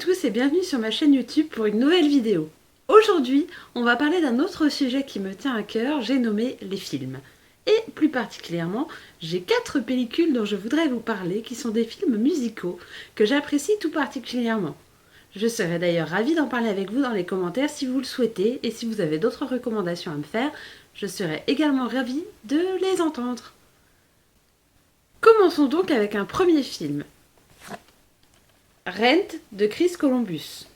tous et bienvenue sur ma chaîne YouTube pour une nouvelle vidéo. Aujourd'hui, on va parler d'un autre sujet qui me tient à cœur, j'ai nommé les films. Et plus particulièrement, j'ai 4 pellicules dont je voudrais vous parler qui sont des films musicaux que j'apprécie tout particulièrement. Je serais d'ailleurs ravie d'en parler avec vous dans les commentaires si vous le souhaitez et si vous avez d'autres recommandations à me faire, je serais également ravie de les entendre. Commençons donc avec un premier film. Rent de Chris Columbus.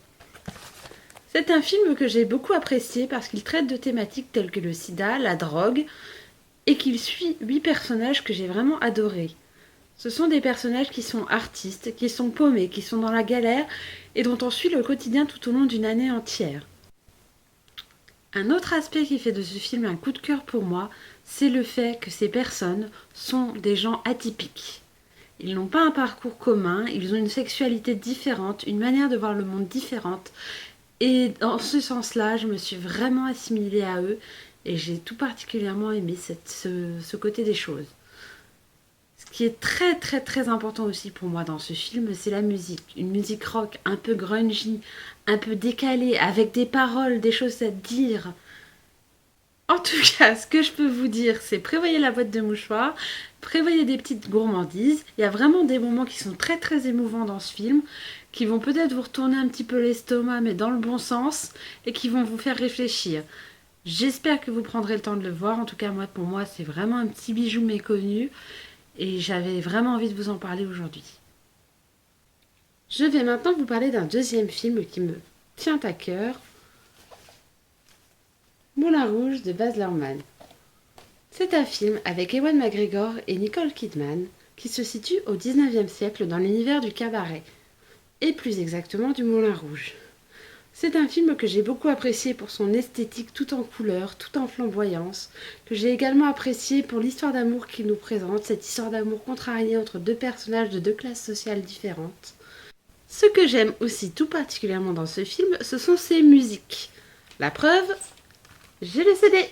C'est un film que j'ai beaucoup apprécié parce qu'il traite de thématiques telles que le sida, la drogue, et qu'il suit 8 personnages que j'ai vraiment adorés. Ce sont des personnages qui sont artistes, qui sont paumés, qui sont dans la galère, et dont on suit le quotidien tout au long d'une année entière. Un autre aspect qui fait de ce film un coup de cœur pour moi, c'est le fait que ces personnes sont des gens atypiques. Ils n'ont pas un parcours commun, ils ont une sexualité différente, une manière de voir le monde différente. Et dans ce sens-là, je me suis vraiment assimilée à eux et j'ai tout particulièrement aimé ce côté des choses. Ce qui est très important aussi pour moi dans ce film, c'est la musique. Une musique rock un peu grungy, un peu décalée, avec des paroles, des choses à dire. En tout cas, ce que je peux vous dire, c'est prévoyez la boîte de mouchoirs, prévoyez des petites gourmandises. Il y a vraiment des moments qui sont très émouvants dans ce film, qui vont peut-être vous retourner un petit peu l'estomac, mais dans le bon sens, et qui vont vous faire réfléchir. J'espère que vous prendrez le temps de le voir. En tout cas, pour moi, c'est vraiment un petit bijou méconnu, et j'avais vraiment envie de vous en parler aujourd'hui. Je vais maintenant vous parler d'un deuxième film qui me tient à cœur, Moulin Rouge de Baz Luhrmann. C'est un film avec Ewan McGregor et Nicole Kidman qui se situe au XIXe siècle dans l'univers du cabaret, et plus exactement du Moulin Rouge. C'est un film que j'ai beaucoup apprécié pour son esthétique tout en couleurs, tout en flamboyance, que j'ai également apprécié pour l'histoire d'amour qu'il nous présente, cette histoire d'amour contrariée entre deux personnages de deux classes sociales différentes. Ce que j'aime aussi tout particulièrement dans ce film, ce sont ses musiques. La preuve, j'ai le CD.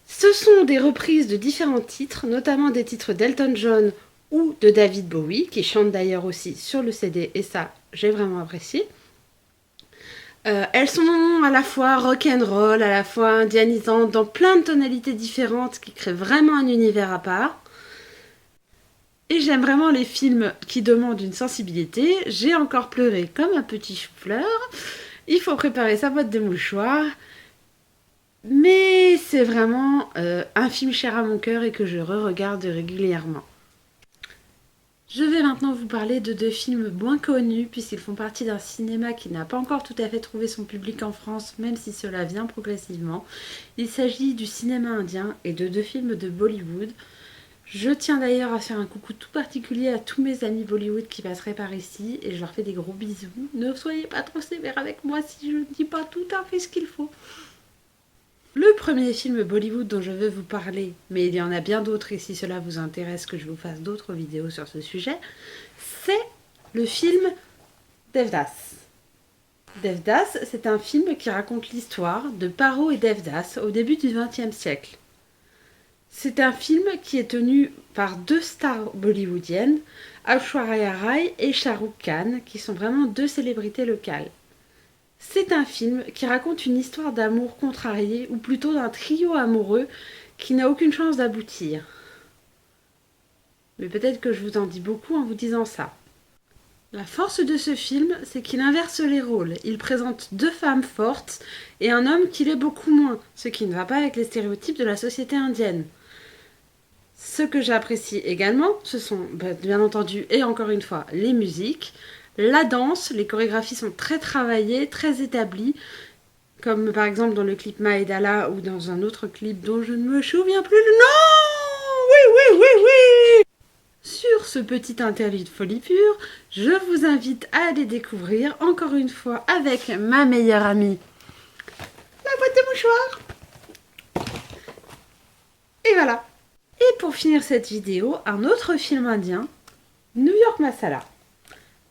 Ce sont des reprises de différents titres, notamment des titres d'Elton John ou de David Bowie, qui chante d'ailleurs aussi sur le CD, et ça, j'ai vraiment apprécié. Elles sont à la fois rock'n'roll, à la fois indianisantes, dans plein de tonalités différentes, qui créent vraiment un univers à part. Et j'aime vraiment les films qui demandent une sensibilité. J'ai encore pleuré comme un petit chou-fleur. Il faut préparer sa boîte de mouchoirs. Mais c'est vraiment un film cher à mon cœur et que je re-regarde régulièrement. Je vais maintenant vous parler de 2 films moins connus puisqu'ils font partie d'un cinéma qui n'a pas encore tout à fait trouvé son public en France, même si cela vient progressivement. Il s'agit du cinéma indien et de 2 films de Bollywood. Je tiens d'ailleurs à faire un coucou tout particulier à tous mes amis Bollywood qui passeraient par ici et je leur fais des gros bisous. Ne soyez pas trop sévères avec moi si je ne dis pas tout à fait ce qu'il faut. Le premier film Bollywood dont je veux vous parler, mais il y en a bien d'autres et si cela vous intéresse que je vous fasse d'autres vidéos sur ce sujet, c'est le film Devdas. Devdas, c'est un film qui raconte l'histoire de Paro et Devdas au début du XXe siècle. C'est un film qui est tenu par 2 stars bollywoodiennes, Aishwarya Rai et Shah Rukh Khan, qui sont vraiment 2 célébrités locales. C'est un film qui raconte une histoire d'amour contrarié, ou plutôt d'un trio amoureux qui n'a aucune chance d'aboutir. Mais peut-être que je vous en dis beaucoup en vous disant ça. La force de ce film, c'est qu'il inverse les rôles. Il présente 2 femmes fortes et un homme qui l'est beaucoup moins, ce qui ne va pas avec les stéréotypes de la société indienne. Ce que j'apprécie également, ce sont bien entendu et encore une fois les musiques. La danse, les chorégraphies sont très travaillées, très établies, comme par exemple dans le clip Maedala ou dans un autre clip dont je ne me souviens plus le nom. Oui. Sur ce petit interlude folie pure, je vous invite à aller découvrir encore une fois avec ma meilleure amie, la boîte de mouchoirs. Et voilà. Et pour finir cette vidéo, un autre film indien, New York Masala.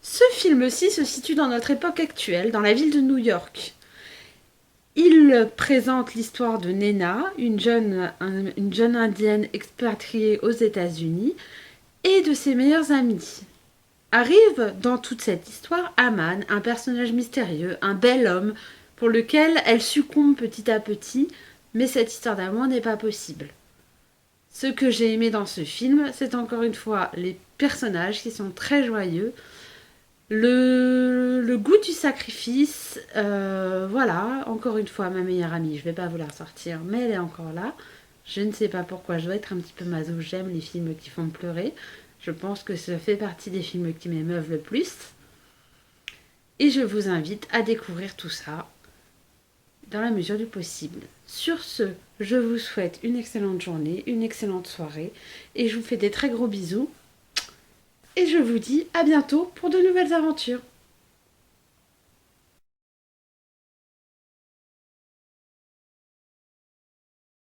Ce film-ci se situe dans notre époque actuelle, dans la ville de New York. Il présente l'histoire de Nena, une jeune indienne expatriée aux États-Unis, et de ses meilleurs amis. Arrive dans toute cette histoire Aman, un personnage mystérieux, un bel homme, pour lequel elle succombe petit à petit, mais cette histoire d'amour n'est pas possible. Ce que j'ai aimé dans ce film, c'est encore une fois les personnages qui sont très joyeux, le goût du sacrifice, voilà, encore une fois, ma meilleure amie, je vais pas vous la ressortir, mais elle est encore là. Je ne sais pas pourquoi, je dois être un petit peu maso, j'aime les films qui font pleurer. Je pense que ça fait partie des films qui m'émeuvent le plus. Et je vous invite à découvrir tout ça dans la mesure du possible. Sur ce, je vous souhaite une excellente journée, une excellente soirée, et je vous fais des très gros bisous. Et je vous dis à bientôt pour de nouvelles aventures.